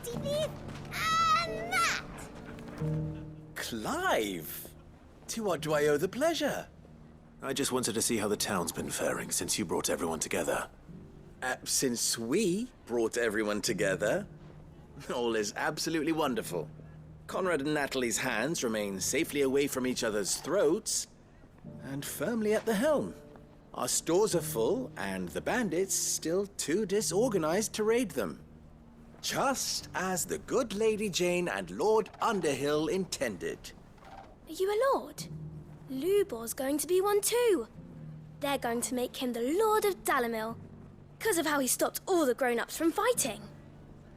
petty thief, and that! Clive! To what do I owe the pleasure? I just wanted to see how the town's been faring since you brought everyone together. Since we brought everyone together, all is absolutely wonderful. Conrad and Natalie's hands remain safely away from each other's throats and firmly at the helm. Our stores are full, and the bandits still too disorganized to raid them. Just as the good Lady Jane and Lord Underhill intended. Are you a lord? Lubor's going to be one too. They're going to make him the Lord of Dalimil, because of how he stopped all the grown-ups from fighting.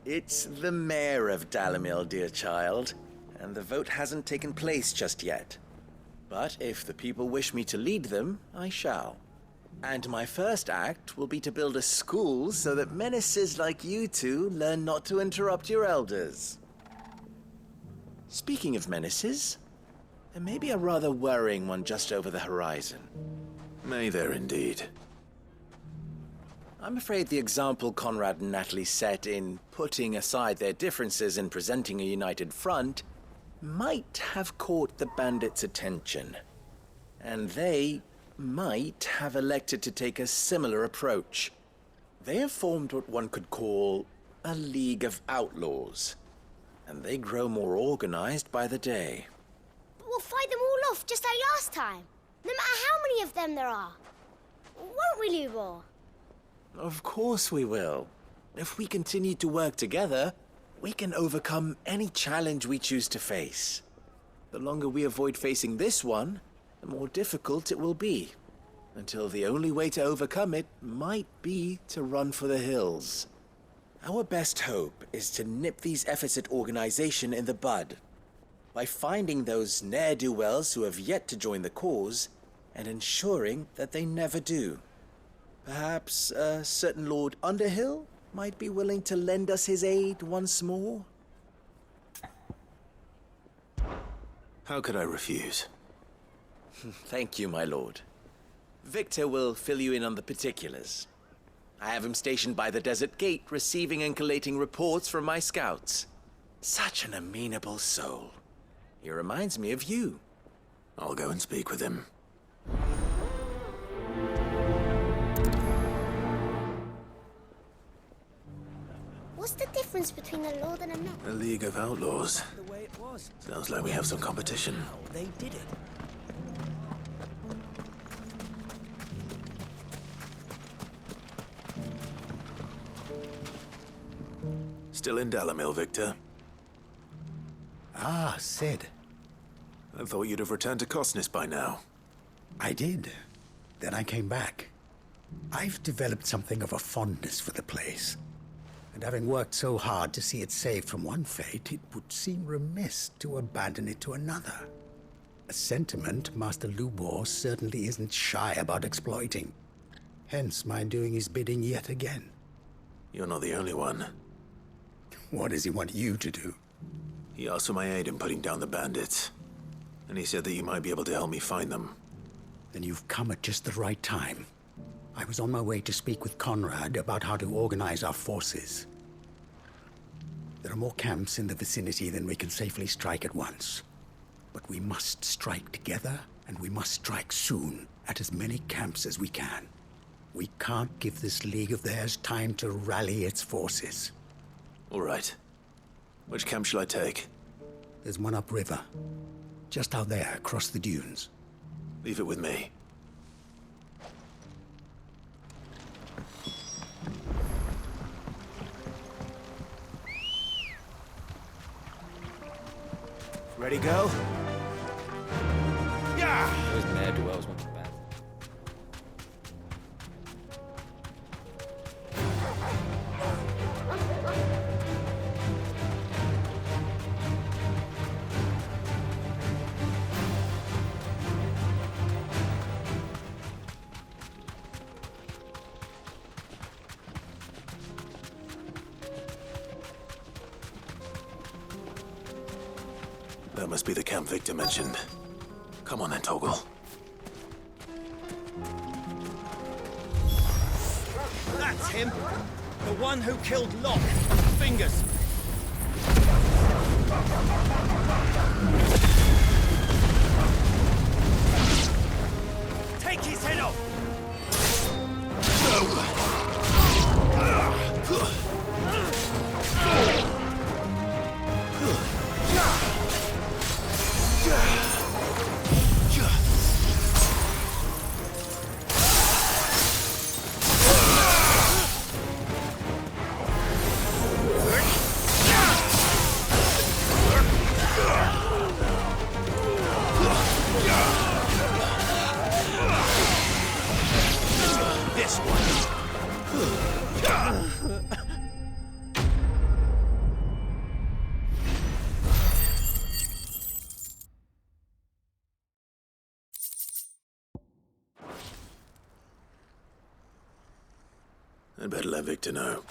It's the mayor of Dalimil, dear child, and the vote hasn't taken place just yet. But if the people wish me to lead them, I shall. And my first act will be to build a school so that menaces like you two learn not to interrupt your elders. Speaking of menaces, there may be a rather worrying one just over the horizon. May there indeed. I'm afraid the example Conrad and Natalie set in putting aside their differences and presenting a united front might have caught the bandits' attention. And they might have elected to take a similar approach. They have formed what one could call a League of Outlaws, and they grow more organized by the day. But we'll fight them all off just like last time, no matter how many of them there are. Won't we, Lubor? Of course we will. If we continue to work together, we can overcome any challenge we choose to face. The longer we avoid facing this one, the more difficult it will be, until the only way to overcome it might be to run for the hills. Our best hope is to nip these efforts at organization in the bud, by finding those ne'er-do-wells who have yet to join the cause, and ensuring that they never do. Perhaps a certain Lord Underhill might be willing to lend us his aid once more? How could I refuse? Thank you, my lord. Victor will fill you in on the particulars. I have him stationed by the desert gate, receiving and collating reports from my scouts. Such an amenable soul. He reminds me of you. I'll go and speak with him. What's the difference between a lord and a knight? A League of Outlaws. The way it was. Sounds like we have some competition. How they did it. Still in Dalimil, Victor? Ah, Sid. I thought you'd have returned to Cosnes by now. I did. Then I came back. I've developed something of a fondness for the place. And having worked so hard to see it saved from one fate, it would seem remiss to abandon it to another. A sentiment Master Lubor certainly isn't shy about exploiting. Hence my doing his bidding yet again. You're not the only one. What does he want you to do? He asked for my aid in putting down the bandits. And he said that you might be able to help me find them. Then you've come at just the right time. I was on my way to speak with Conrad about how to organize our forces. There are more camps in the vicinity than we can safely strike at once. But we must strike together, and we must strike soon at as many camps as we can. We can't give this league of theirs time to rally its forces. All right. Which camp shall I take? There's one upriver. Just out there, across the dunes. Leave it with me. Ready, go? Yeah! Those ne'er-do-wells went bad. That must be the camp Victor mentioned. Come on then, Toggle. That's him! The one who killed Locke! Fingers! Take his head off! This one. I'd better let Victor know.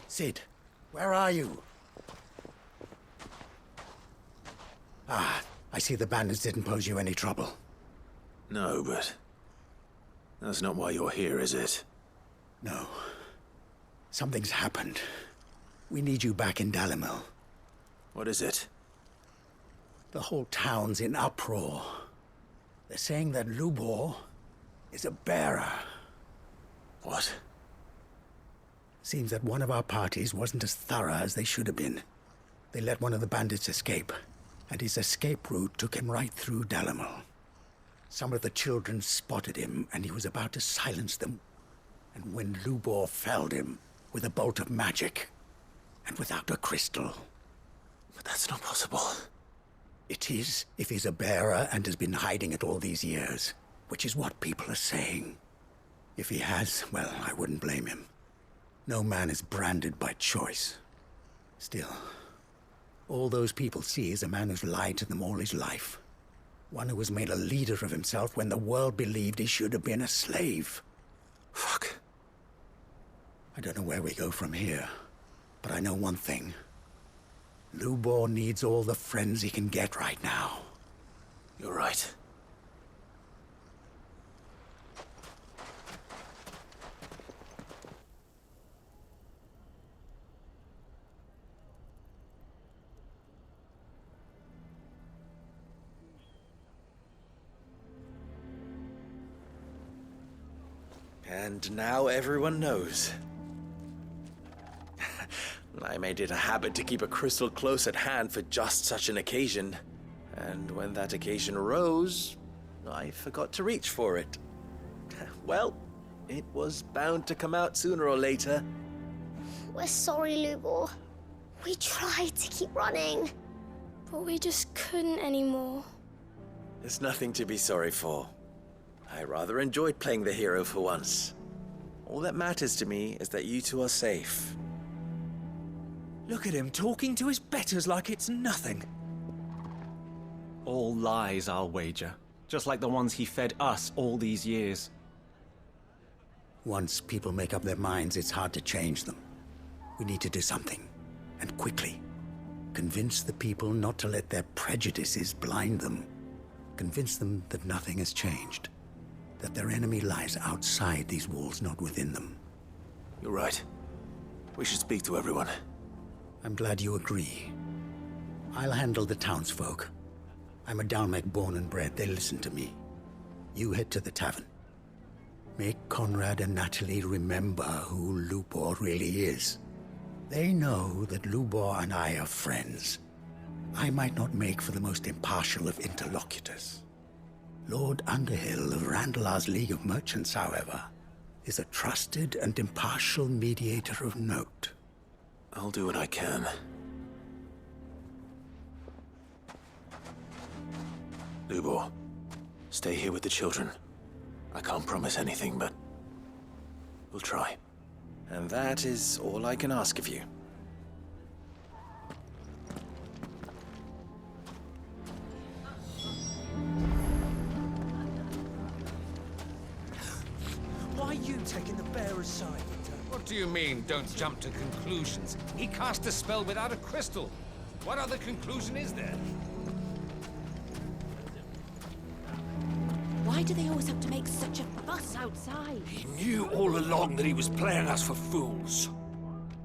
Sid, where are you? Ah, I see the bandits didn't pose you any trouble. No, but that's not why you're here, is it? No. Something's happened. We need you back in Dalimil. What is it? The whole town's in uproar. They're saying that Lubor is a bearer. What? Seems that one of our parties wasn't as thorough as they should have been. They let one of the bandits escape, and his escape route took him right through Dalimil. Some of the children spotted him, and he was about to silence them. And when Lubor felled him with a bolt of magic, and without a crystal. But that's not possible. It is, if he's a bearer and has been hiding it all these years, which is what people are saying. If he has, well, I wouldn't blame him. No man is branded by choice. Still, all those people see is a man who's lied to them all his life. One who was made a leader of himself when the world believed he should have been a slave. Fuck. I don't know where we go from here, but I know one thing. Lubor needs all the friends he can get right now. You're right. And now everyone knows. I made it a habit to keep a crystal close at hand for just such an occasion. And when that occasion arose, I forgot to reach for it. Well, it was bound to come out sooner or later. We're sorry, Lubor. We tried to keep running. But we just couldn't anymore. There's nothing to be sorry for. I rather enjoyed playing the hero for once. All that matters to me is that you two are safe. Look at him talking to his betters like it's nothing. All lies, I'll wager. Just like the ones he fed us all these years. Once people make up their minds, it's hard to change them. We need to do something, and quickly. Convince the people not to let their prejudices blind them. Convince them that nothing has changed. That their enemy lies outside these walls, not within them. You're right. We should speak to everyone. I'm glad you agree. I'll handle the townsfolk. I'm a Dalmec born and bred. They listen to me. You head to the tavern. Make Conrad and Natalie remember who Lubor really is. They know that Lubor and I are friends. I might not make for the most impartial of interlocutors. Lord Underhill of Randalar's League of Merchants, however, is a trusted and impartial mediator of note. I'll do what I can. Lubor, stay here with the children. I can't promise anything, but we'll try. And that is all I can ask of you. Why are you taking the bearer's side, Victor? What do you mean, don't jump to conclusions? He cast a spell without a crystal. What other conclusion is there? Why do they always have to make such a fuss outside? He knew all along that he was playing us for fools.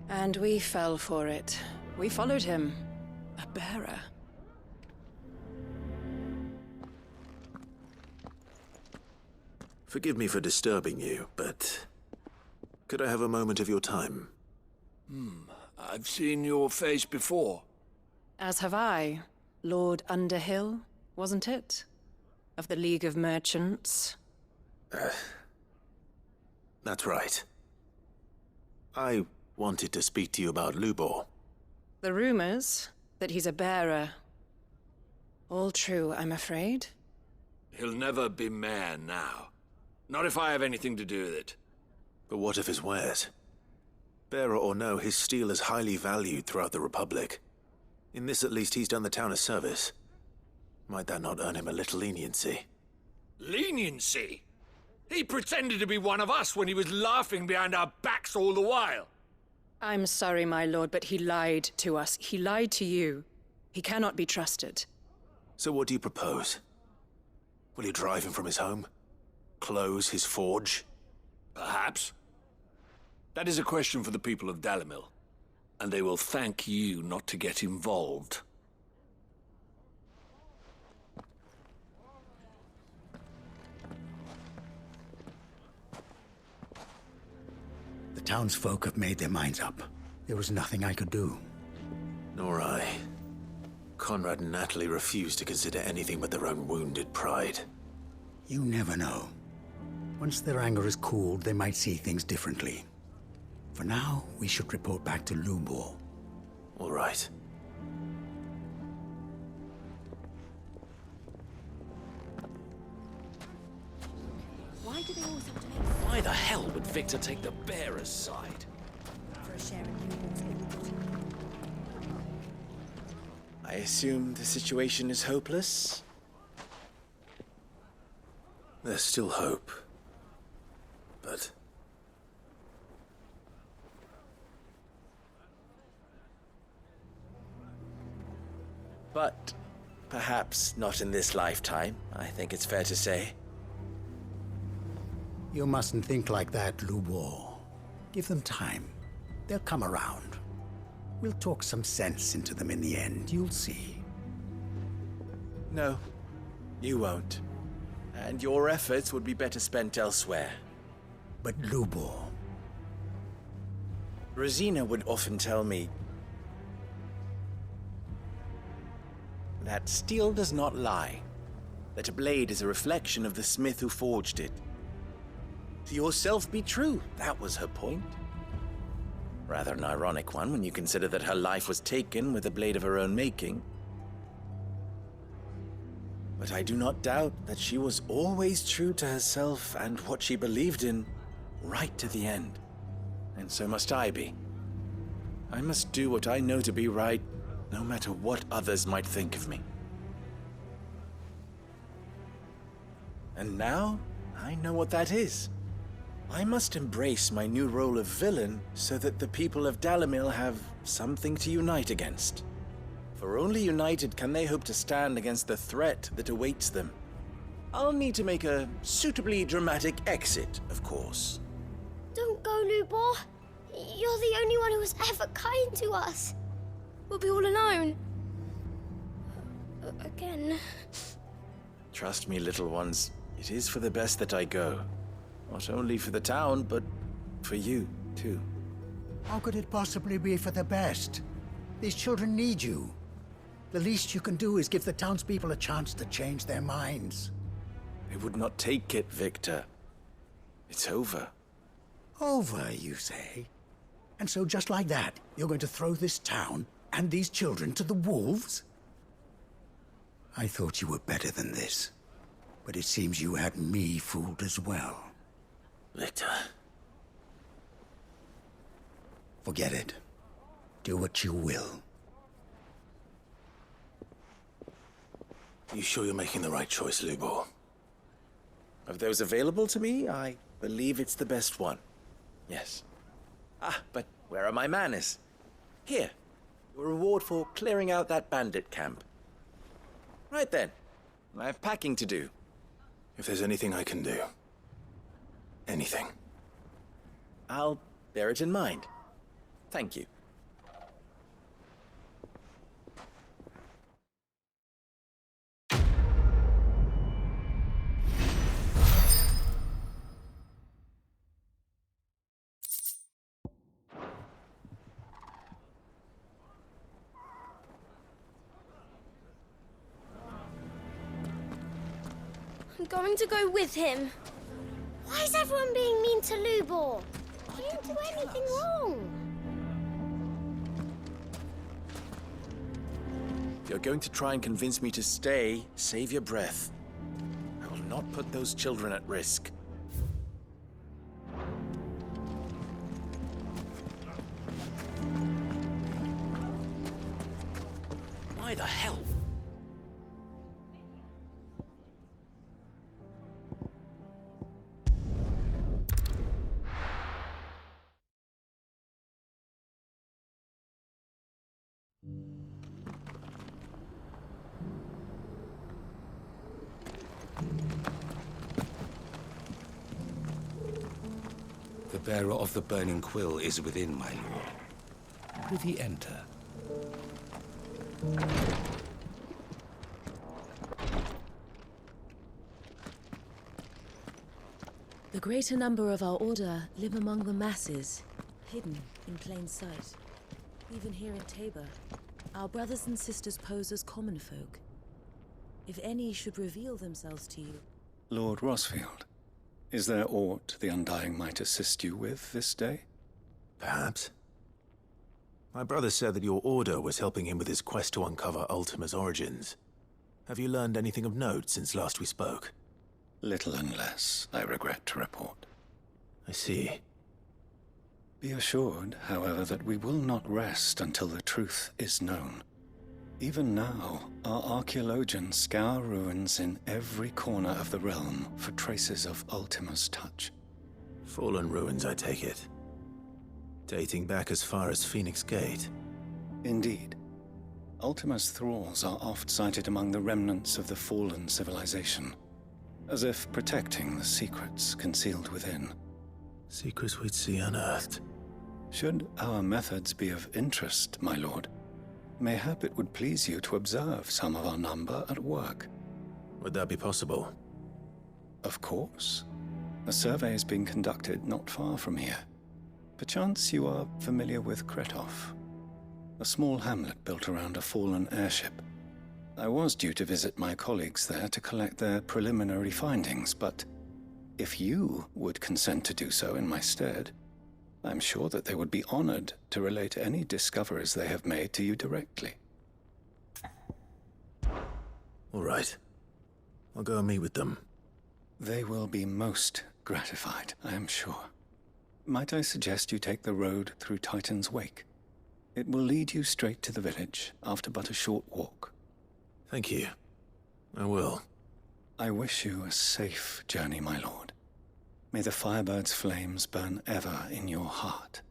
And we fell for it. We followed him. A bearer. Forgive me for disturbing you, but could I have a moment of your time? I've seen your face before. As have I. Lord Underhill, wasn't it? Of the League of Merchants. That's right. I wanted to speak to you about Lubor. The rumors that he's a bearer. All true, I'm afraid. He'll never be mayor now. Not if I have anything to do with it. But what of his wares? Bearer or no, his steel is highly valued throughout the Republic. In this at least he's done the town a service. Might that not earn him a little leniency? Leniency? He pretended to be one of us when he was laughing behind our backs all the while. I'm sorry, my lord, but he lied to us. He lied to you. He cannot be trusted. So what do you propose? Will you drive him from his home? Close his forge? Perhaps. That is a question for the people of Dalimil, and they will thank you not to get involved. The townsfolk have made their minds up. There was nothing I could do. Nor I. Conrad and Natalie refused to consider anything but their own wounded pride. You never know. Once their anger is cooled, they might see things differently. For now, we should report back to Lubor. All right. Why do they always have to make Why the hell would Victor take the bearer's side? for a share in Lubor's guilt? I assume the situation is hopeless? There's still hope. But But perhaps not in this lifetime, I think it's fair to say. You mustn't think like that, Lubor. Give them time. They'll come around. We'll talk some sense into them in the end, you'll see. No, you won't. And your efforts would be better spent elsewhere. But Lubor, Rosina would often tell me that steel does not lie, that a blade is a reflection of the smith who forged it. To yourself be true, that was her point. Rather an ironic one when you consider that her life was taken with a blade of her own making. But I do not doubt that she was always true to herself and what she believed in, right to the end. And so must I be. I must do what I know to be right, no matter what others might think of me. And now, I know what that is. I must embrace my new role of villain so that the people of Dalimil have something to unite against. For only united can they hope to stand against the threat that awaits them. I'll need to make a suitably dramatic exit, of course. Don't go, Lubor. You're the only one who was ever kind to us. We'll be all alone. Again. Trust me, little ones, it is for the best that I go. Not only for the town, but for you, too. how could it possibly be for the best? These children need you. The least you can do is give the townspeople a chance to change their minds. They would not take it, Victor. It's over. Over, you say? And so just like that, you're going to throw this town and these children to the wolves? I thought you were better than this. But it seems you had me fooled as well. Victor. Forget it. Do what you will. You sure you're making the right choice, Lubor? Of those available to me, I believe it's the best one. Yes. Ah, but where are my manners? Here. Your reward for clearing out that bandit camp. Right then. I have packing to do. If there's anything I can do. Anything. I'll bear it in mind. Thank you. going to go with him. Why is everyone being mean to Lubor? He didn't do anything wrong. If you're going to try and convince me to stay, save your breath. I will not put those children at risk. Why the hell? The bearer of the burning quill is within, my lord. Prithee enter. The greater number of our order live among the masses, hidden in plain sight. Even here in Tabor, our brothers and sisters pose as common folk. If any should reveal themselves to you... Lord Rosfield, is there aught the Undying might assist you with this day? Perhaps. My brother said that your order was helping him with his quest to uncover Ultima's origins. Have you learned anything of note since last we spoke? Little unless, I regret to report. I see. Be assured, however, that we will not rest until the truth is known. Even now, our archaeologians scour ruins in every corner of the realm for traces of Ultima's touch. Fallen ruins, I take it. Dating back as far as Phoenix Gate. Indeed. Ultima's thralls are oft sighted among the remnants of the fallen civilization, as if protecting the secrets concealed within. Secrets we'd see unearthed. Should our methods be of interest, my lord, mayhap it would please you to observe some of our number at work. Would that be possible? Of course. A survey is being conducted not far from here. Perchance you are familiar with Kretov, a small hamlet built around a fallen airship. I was due to visit my colleagues there to collect their preliminary findings, but if you would consent to do so in my stead, I'm sure that they would be honored to relate any discoveries they have made to you directly. All right. I'll go and meet with them. They will be most gratified, I am sure. Might I suggest you take the road through Titan's Wake? It will lead you straight to the village after but a short walk. Thank you. I will. I wish you a safe journey, my lord. May the Firebird's flames burn ever in your heart.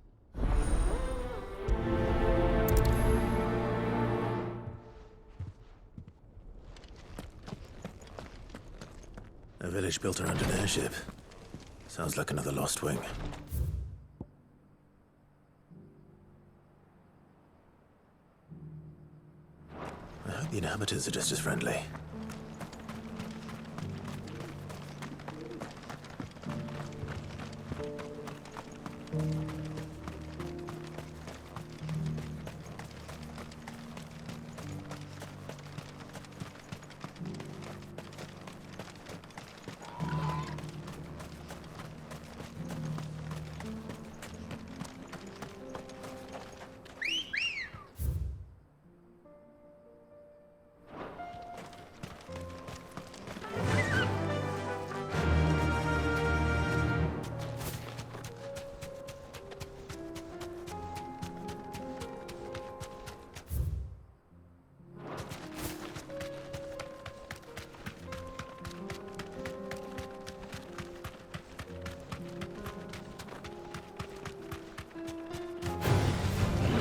A village built around an airship. Sounds like another lost wing. I hope the inhabitants are just as friendly.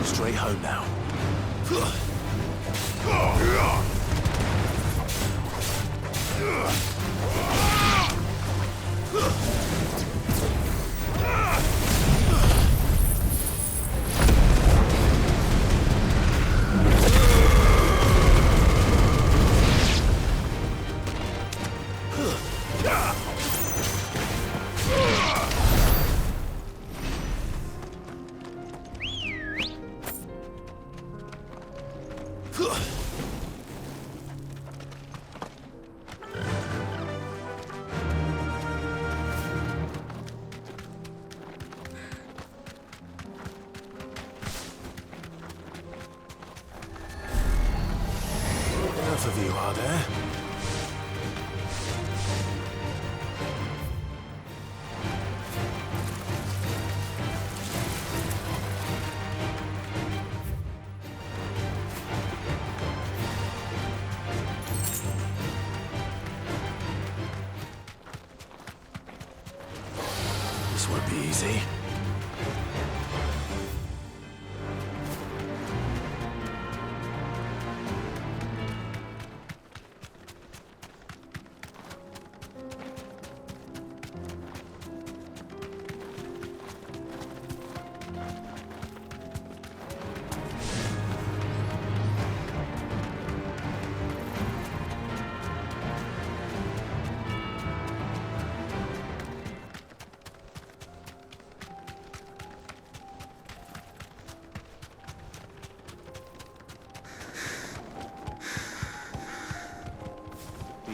Straight home now.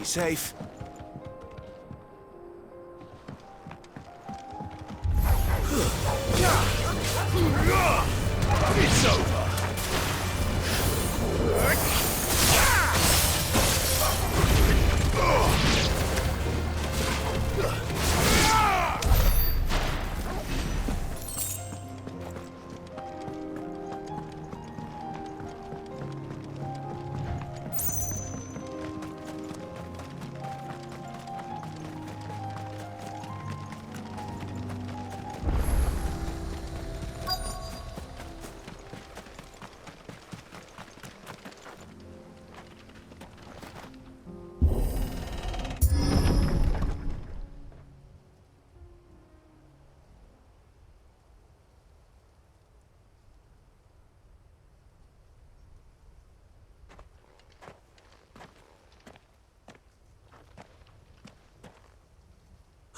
Be safe. It's over.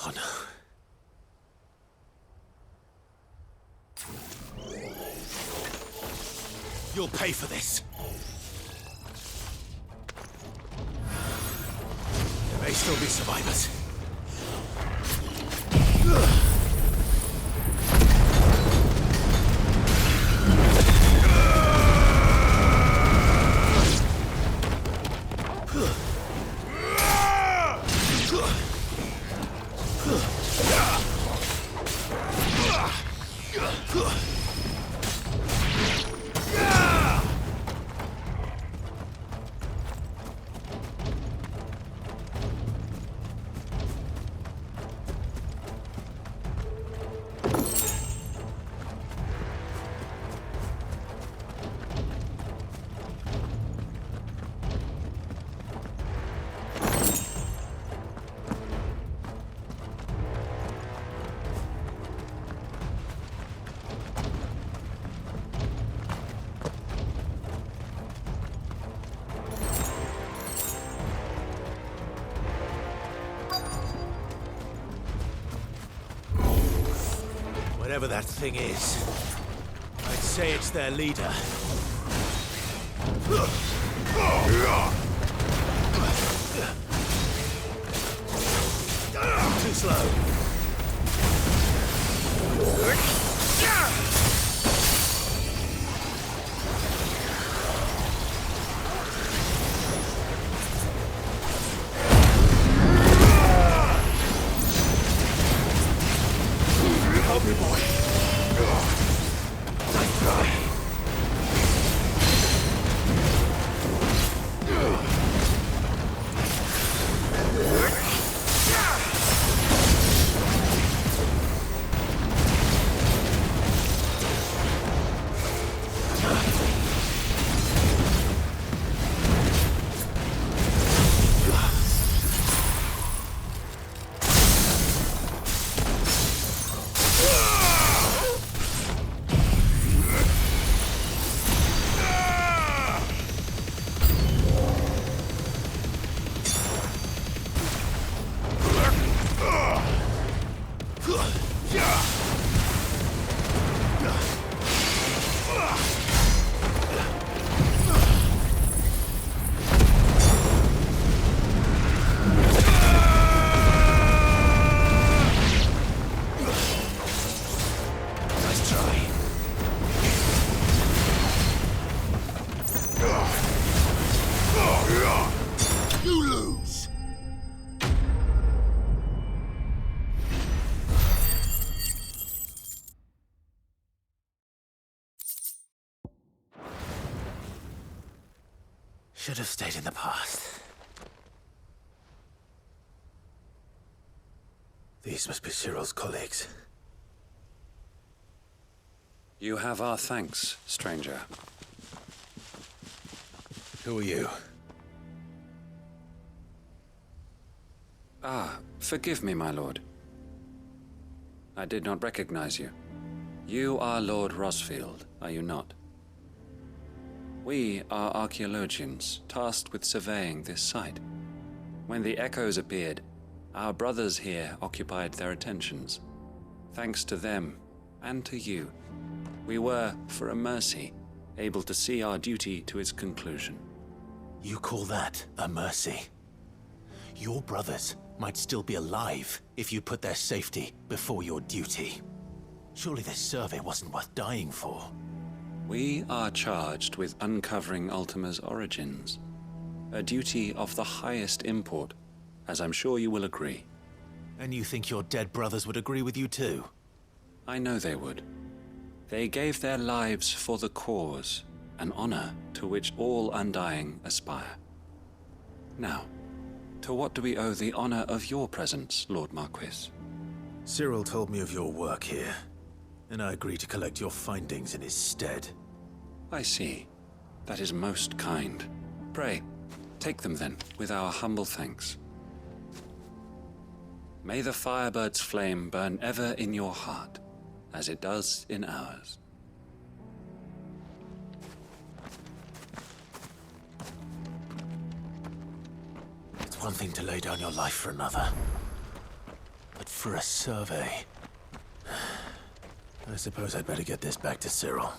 Oh no. You'll pay for this. There may still be survivors. Whatever that thing is, I'd say it's their leader. Too slow. Help me, boy. Nice try. You lose! Should have stayed in the past. These must be Cyril's colleagues. You have our thanks, stranger. Who are you? Ah, forgive me, my lord. I did not recognize you. You are Lord Rosfield, are you not? We are archaeologians, tasked with surveying this site. When the echoes appeared, our brothers here occupied their attentions. Thanks to them, and to you, we were, for a mercy, able to see our duty to its conclusion. You call that a mercy? Your brothers might still be alive if you put their safety before your duty. Surely this survey wasn't worth dying for. We are charged with uncovering Ultima's origins. A duty of the highest import, as I'm sure you will agree. And you think your dead brothers would agree with you too? I know they would. They gave their lives for the cause, an honor to which all Undying aspire. Now, to what do we owe the honor of your presence, Lord Marquis? Cyril told me of your work here, and I agreed to collect your findings in his stead. I see. That is most kind. Pray, take them then, with our humble thanks. May the Firebird's flame burn ever in your heart, as it does in ours. It's one thing to lay down your life for another, but for a survey... I suppose I'd better get this back to Cyril.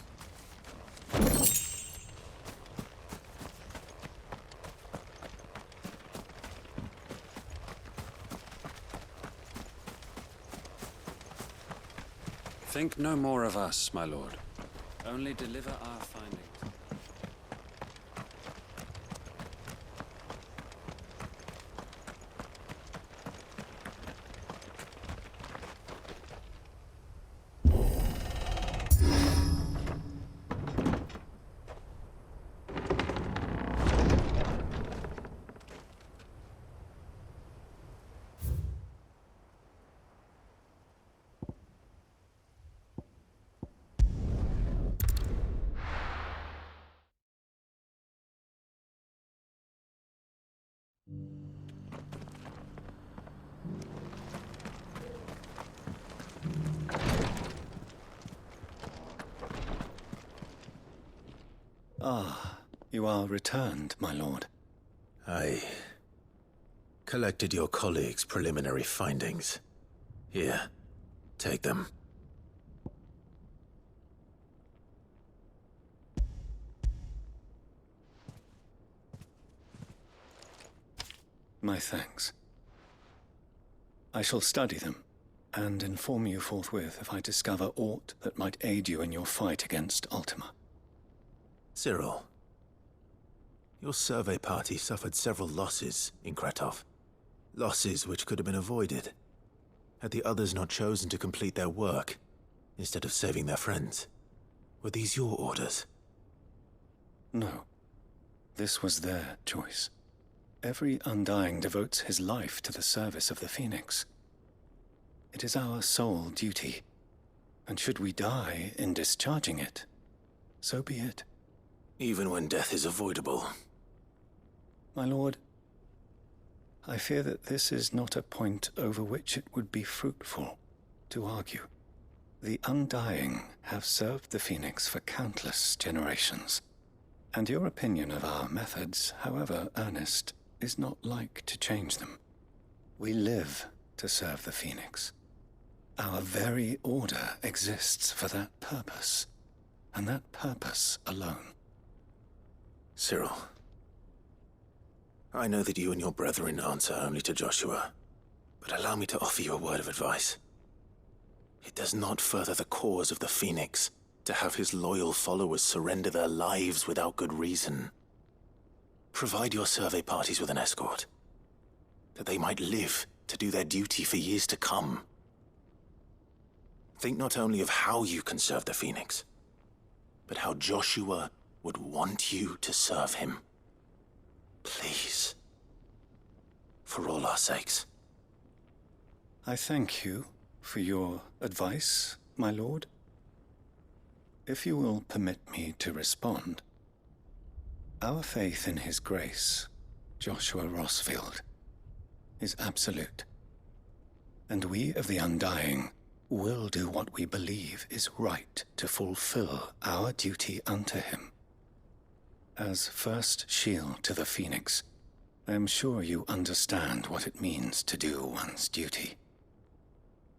Think no more of us, my lord. Only deliver our findings. Ah, you are returned, my lord. I collected your colleagues' preliminary findings. Here, take them. My thanks. I shall study them, and inform you forthwith if I discover aught that might aid you in your fight against Ultima. Cyril, your survey party suffered several losses in Kretov. Losses which could have been avoided, had the others not chosen to complete their work, instead of saving their friends. Were these your orders? No. This was their choice. Every Undying devotes his life to the service of the Phoenix. It is our sole duty, and should we die in discharging it, so be it. Even when death is avoidable. My lord, I fear that this is not a point over which it would be fruitful to argue. The Undying have served the Phoenix for countless generations, and your opinion of our methods, however earnest, is not like to change them. We live to serve the Phoenix. Our very order exists for that purpose, and that purpose alone. Cyril, I know that you and your brethren answer only to Joshua, but allow me to offer you a word of advice. It does not further the cause of the Phoenix to have his loyal followers surrender their lives without good reason. Provide your survey parties with an escort, that they might live to do their duty for years to come. Think not only of how you can serve the Phoenix, but how Joshua would want you to serve him. Please. For all our sakes. I thank you for your advice, my lord. If you will permit me to respond, our faith in his grace, Joshua Rossfield, is absolute. And we of the Undying will do what we believe is right to fulfill our duty unto him. As first shield to the Phoenix, I am sure you understand what it means to do one's duty.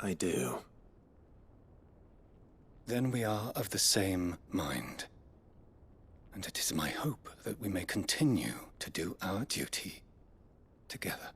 I do. Then we are of the same mind. And it is my hope that we may continue to do our duty together.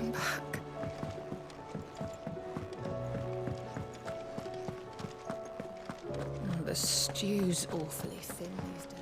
come back. The stew's awfully thin these days.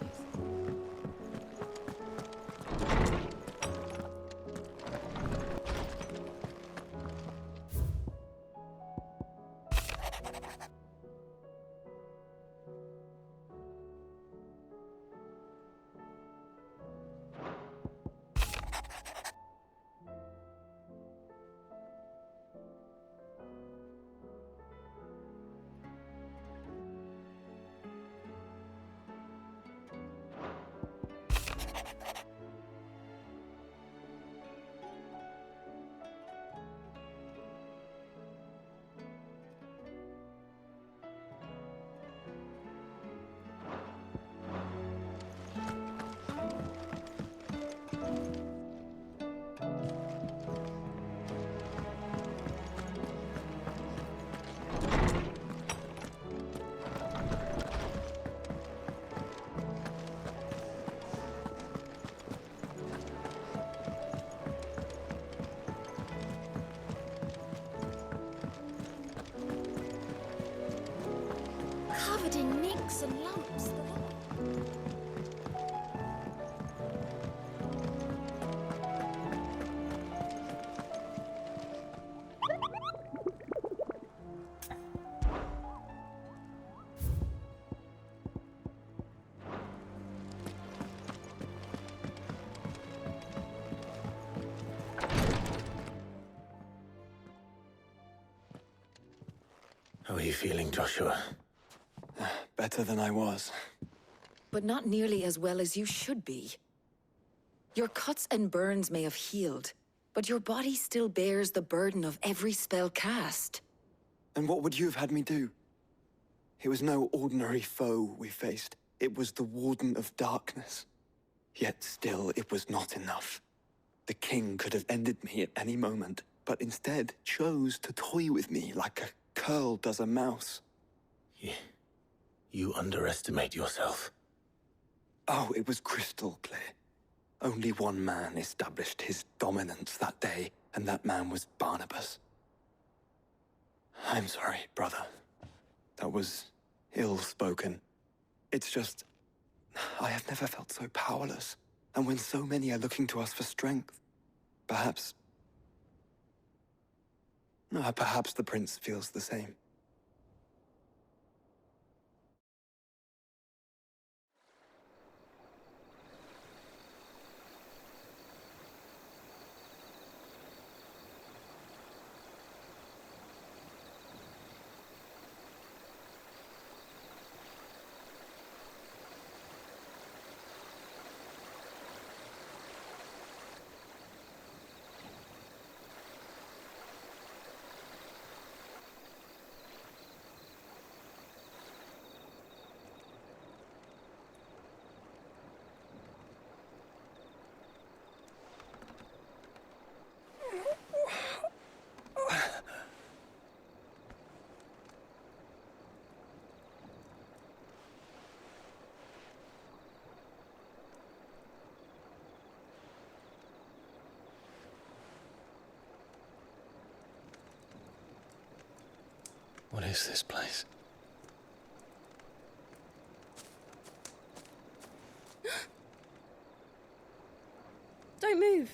Covered in nicks and lumps. How are you feeling, Joshua? Better than I was. But not nearly as well as you should be. Your cuts and burns may have healed, but your body still bears the burden of every spell cast. And what would you have had me do? It was no ordinary foe we faced. It was the Warden of Darkness. Yet still, it was not enough. The king could have ended me at any moment, but instead chose to toy with me like a curl does a mouse. You underestimate yourself. Oh, it was crystal clear. Only one man established his dominance that day, and that man was Barnabas. I'm sorry, brother. That was ill-spoken. It's just, I have never felt so powerless. And when so many are looking to us for strength, perhaps the prince feels the same. What is this place? Don't move.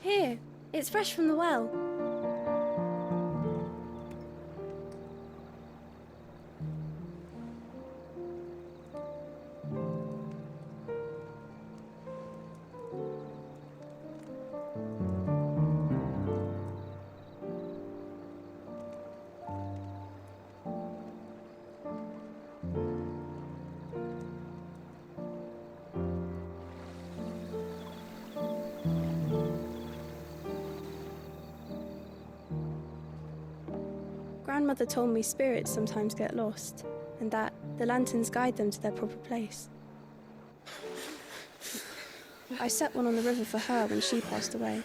Here, it's fresh from the well. Grandmother told me spirits sometimes get lost, and that the lanterns guide them to their proper place. I set one on the river for her when she passed away.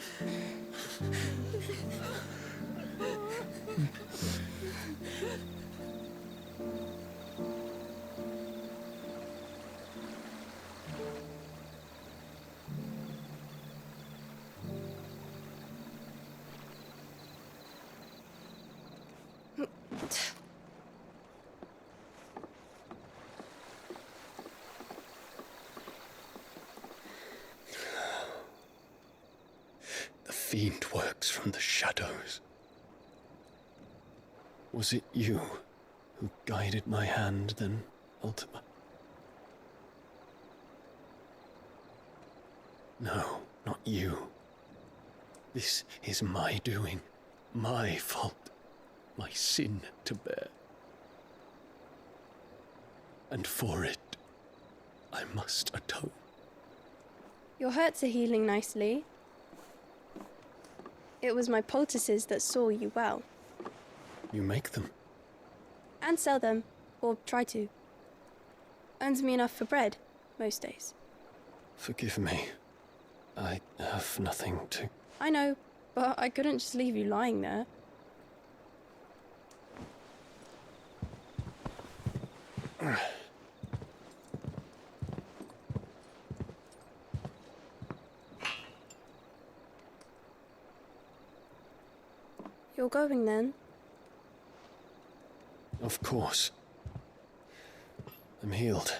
The fiend works from the shadows. Was it you who guided my hand then, Ultima? No, not you. This is my doing, my fault, my sin to bear. And for it, I must atone. Your hurts are healing nicely. It was my poultices that saw you well. You make them? And sell them, or try to. Earns me enough for bread, most days. Forgive me. I have nothing to... I know, but I couldn't just leave you lying there. You're going then? Of course. I'm healed.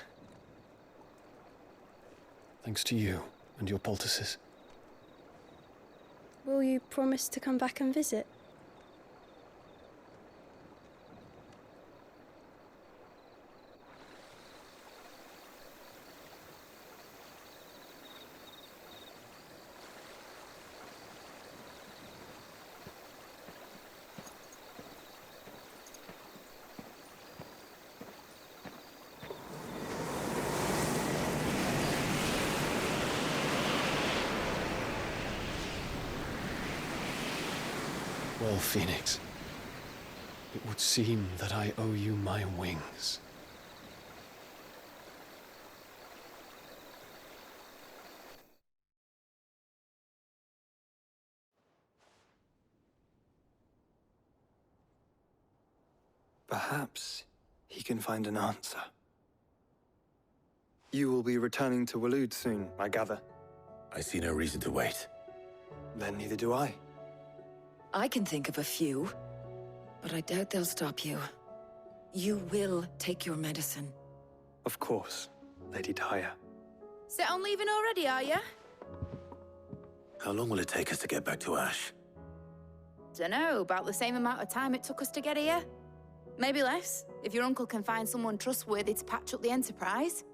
Thanks to you and your poultices. Will you promise to come back and visit? Well, Phoenix, it would seem that I owe you my wings. Perhaps he can find an answer. You will be returning to Waloed soon, I gather. I see no reason to wait. Then neither do I. I can think of a few, but I doubt they'll stop you. You will take your medicine. Of course, Lady Daya. Set on leaving already, are you? How long will it take us to get back to Ash? Dunno, about the same amount of time it took us to get here. Maybe less, if your uncle can find someone trustworthy to patch up the Enterprise.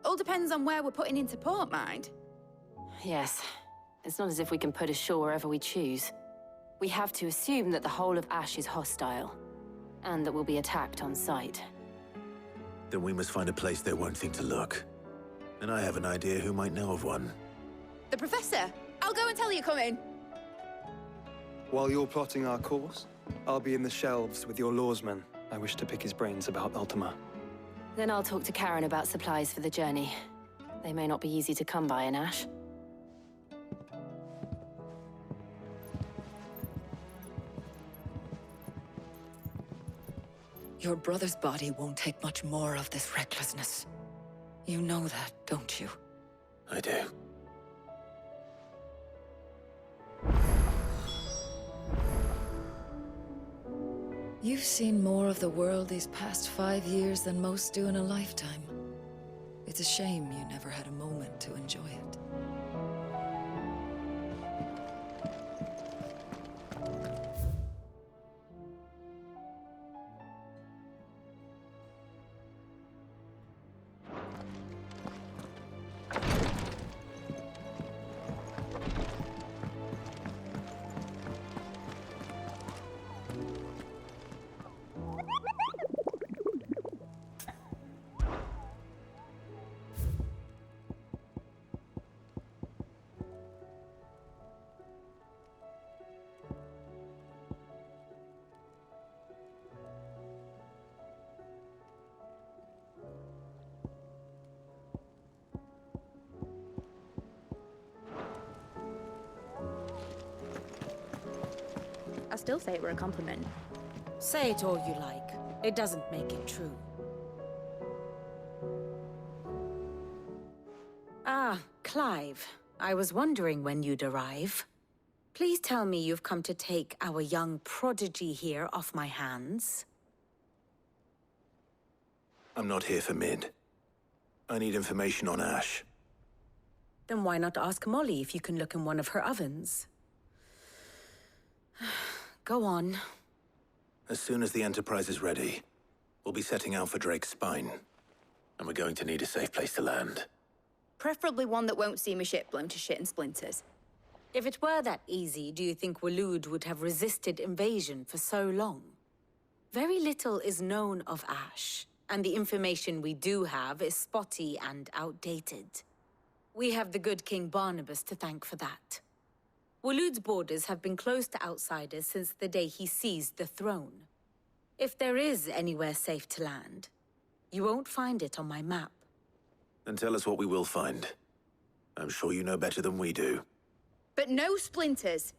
All depends on where we're putting into port, mind. Yes. It's not as if we can put ashore wherever we choose. We have to assume that the whole of Ash is hostile, and that we'll be attacked on sight. Then we must find a place they won't think to look. And I have an idea who might know of one. The Professor! I'll go and tell you coming! While you're plotting our course, I'll be in the shelves with your lawsman. I wish to pick his brains about Ultima. Then I'll talk to Karen about supplies for the journey. They may not be easy to come by in Ash. Your brother's body won't take much more of this recklessness. You know that, don't you? I do. You've seen more of the world these past 5 years than most do in a lifetime. It's a shame you never had a moment to enjoy it. I still say it were a compliment. Say it all you like. It doesn't make it true. Ah, Clive. I was wondering when you'd arrive. Please tell me you've come to take our young prodigy here off my hands. I'm not here for Mid. I need information on Ash. Then why not ask Molly if you can look in one of her ovens? Go on. As soon as the Enterprise is ready, we'll be setting out for Drake's Spine. And we're going to need a safe place to land. Preferably one that won't see my ship blown to shit and splinters. If it were that easy, do you think Waloed would have resisted invasion for so long? Very little is known of Ash, and the information we do have is spotty and outdated. We have the good King Barnabas to thank for that. Waloed's borders have been closed to outsiders since the day he seized the throne. If there is anywhere safe to land, you won't find it on my map. Then tell us what we will find. I'm sure you know better than we do. But no splinters!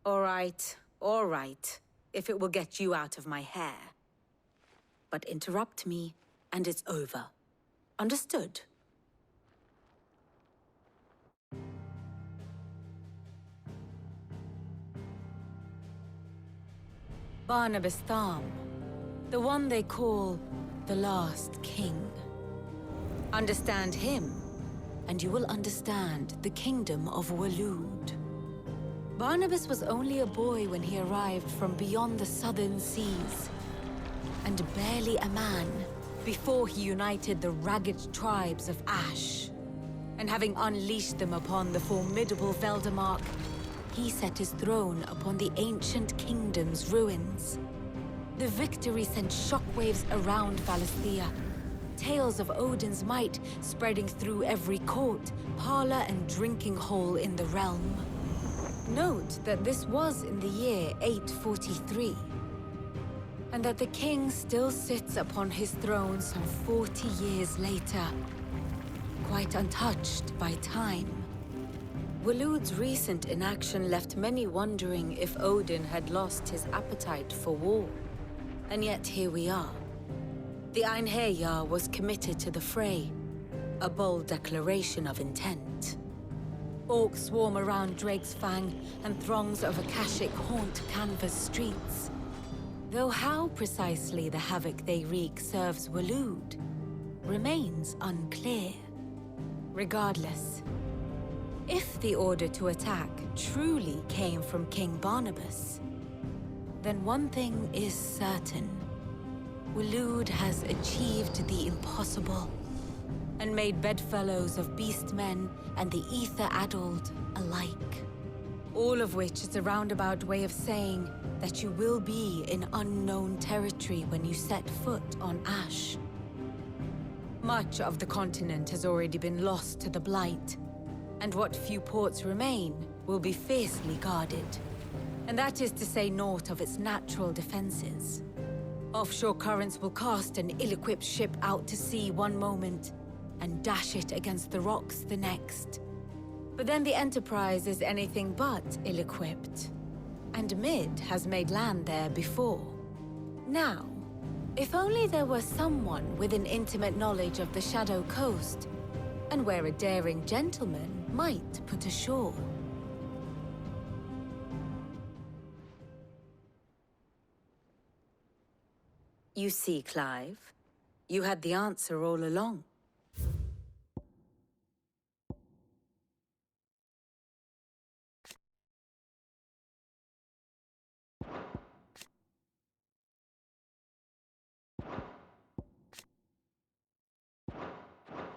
All right, if it will get you out of my hair. But interrupt me, and it's over. Understood? Barnabas Tham, the one they call the Last King. Understand him, and you will understand the kingdom of Waloed. Barnabas was only a boy when he arrived from beyond the southern seas, and barely a man before he united the ragged tribes of Ash. And having unleashed them upon the formidable Veldamark, he set his throne upon the ancient kingdom's ruins. The victory sent shockwaves around Valisthea, tales of Odin's might spreading through every court, parlor, and drinking hole in the realm. Note that this was in the year 843, and that the king still sits upon his throne some 40 years later, quite untouched by time. Waloed's recent inaction left many wondering if Odin had lost his appetite for war. And yet here we are. The Einherjar was committed to the fray, a bold declaration of intent. Orcs swarm around Drake's Fang, and throngs of Akashic haunt Canva's streets. Though how precisely the havoc they wreak serves Waloed remains unclear. Regardless, if the order to attack truly came from King Barnabas, then one thing is certain. Waloed has achieved the impossible, and made bedfellows of beastmen and the ether-addled alike. All of which is a roundabout way of saying that you will be in unknown territory when you set foot on Ash. Much of the continent has already been lost to the Blight, and what few ports remain will be fiercely guarded. And that is to say naught of its natural defenses. Offshore currents will cast an ill-equipped ship out to sea one moment, and dash it against the rocks the next. But then the Enterprise is anything but ill-equipped. And Mid has made land there before. Now, if only there were someone with an intimate knowledge of the Shadow Coast, and where a daring gentleman might put ashore. You see, Clive, you had the answer all along.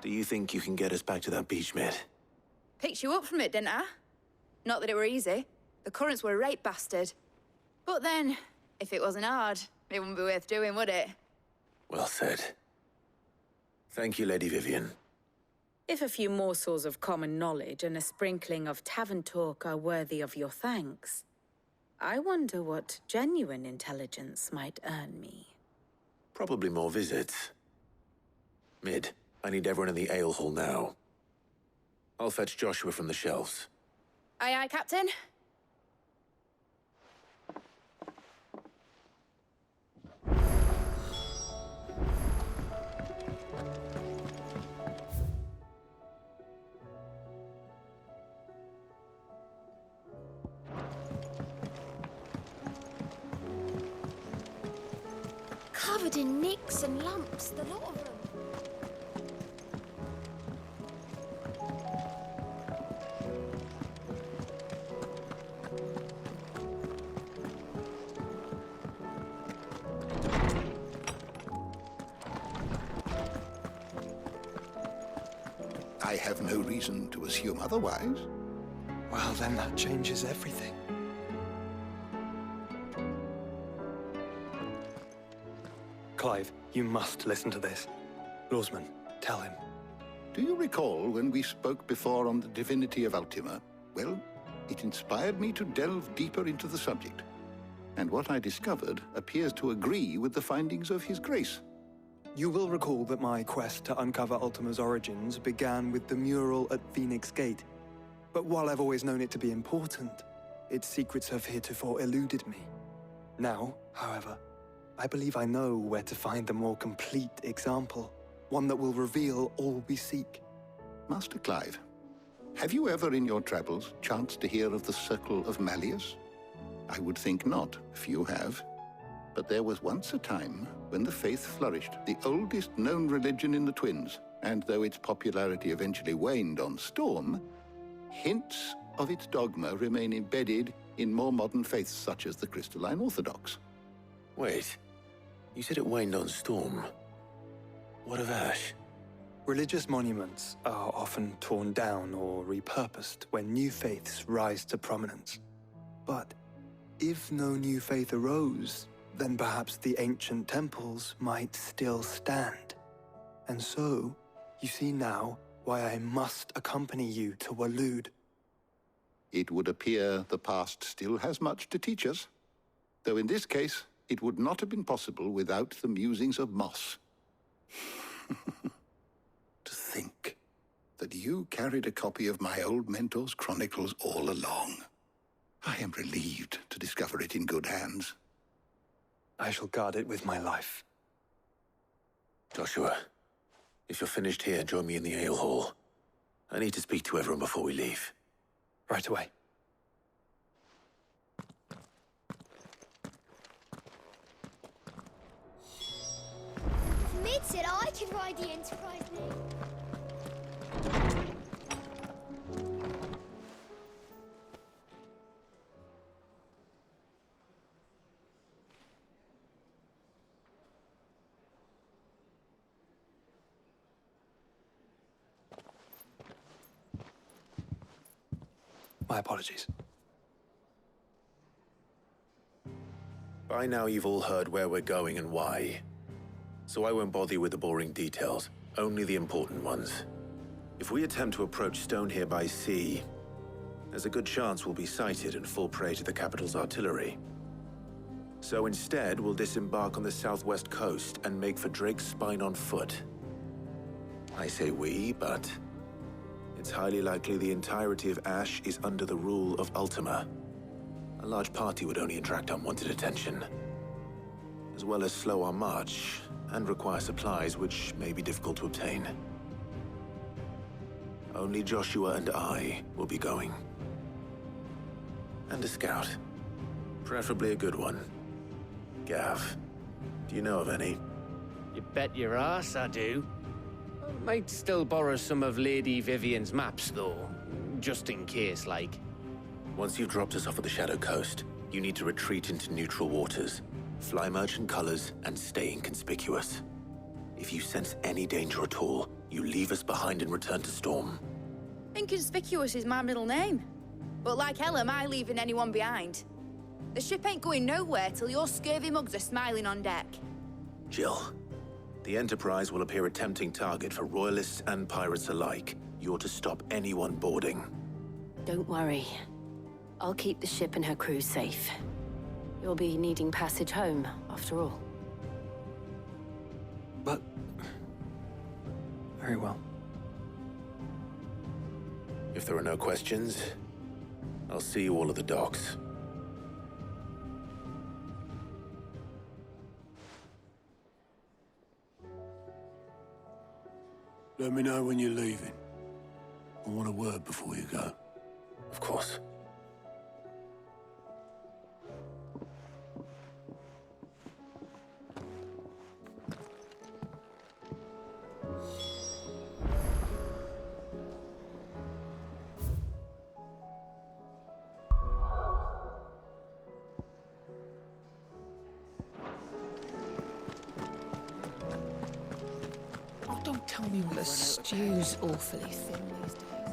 Do you think you can get us back to that beach, Mid? Picked you up from it, didn't I? Not that it were easy. The currents were a right bastard. But then, if it wasn't hard, it wouldn't be worth doing, would it? Well said. Thank you, Lady Vivian. If a few morsels of common knowledge and a sprinkling of tavern talk are worthy of your thanks, I wonder what genuine intelligence might earn me. Probably more visits. Mid, I need everyone in the ale hall now. I'll fetch Joshua from the shelves. Aye, aye, Captain. covered in nicks and lumps, the lot of them. I have no reason to assume otherwise. Well, then that changes everything. Clive, you must listen to this. Lawsman, tell him. Do you recall when we spoke before on the divinity of Ultima? Well, it inspired me to delve deeper into the subject. And what I discovered appears to agree with the findings of His Grace. You will recall that my quest to uncover Ultima's origins began with the mural at Phoenix Gate. But while I've always known it to be important, its secrets have heretofore eluded me. Now, however, I believe I know where to find the more complete example, one that will reveal all we seek. Master Clive, have you ever in your travels chanced to hear of the Circle of Malleus? I would think not, few have. But there was once a time when the faith flourished, the oldest known religion in the Twins, and though its popularity eventually waned on Storm, hints of its dogma remain embedded in more modern faiths such as the Crystalline Orthodox. Wait, you said it waned on Storm. What of Ash? Religious monuments are often torn down or repurposed when new faiths rise to prominence. But if no new faith arose, then perhaps the ancient temples might still stand. And so, you see now why I must accompany you to Waloed. It would appear the past still has much to teach us, though in this case, it would not have been possible without the musings of Moss. To think that you carried a copy of my old mentor's chronicles all along. I am relieved to discover it in good hands. I shall guard it with my life. Joshua, if you're finished here, join me in the ale hall. I need to speak to everyone before we leave. Right away. If Mid said I could ride the Enterprise now. My apologies. By now you've all heard where we're going and why. So I won't bother you with the boring details, only the important ones. If we attempt to approach Stone here by sea, there's a good chance we'll be sighted and fall prey to the capital's artillery. So instead, we'll disembark on the southwest coast and make for Drake's Spine on foot. I say we, but it's highly likely the entirety of Ash is under the rule of Ultima. A large party would only attract unwanted attention, as well as slow our march and require supplies which may be difficult to obtain. Only Joshua and I will be going. And a scout. Preferably a good one. Gav, do you know of any? You bet your ass I do. Might still borrow some of Lady Vivian's maps, though. Just in case, like. Once you've dropped us off at the Shadow Coast, you need to retreat into neutral waters, fly merchant colors, and stay inconspicuous. If you sense any danger at all, you leave us behind and return to Storm. Inconspicuous is my middle name. But like hell am I leaving anyone behind. The ship ain't going nowhere till your scurvy mugs are smiling on deck. Jill, the Enterprise will appear a tempting target for royalists and pirates alike. You're to stop anyone boarding. Don't worry. I'll keep the ship and her crew safe. You'll be needing passage home, after all. But... very well. If there are no questions, I'll see you all at the docks. Let me know when you're leaving. I want a word before you go. Of course. The stew's awfully thin these days.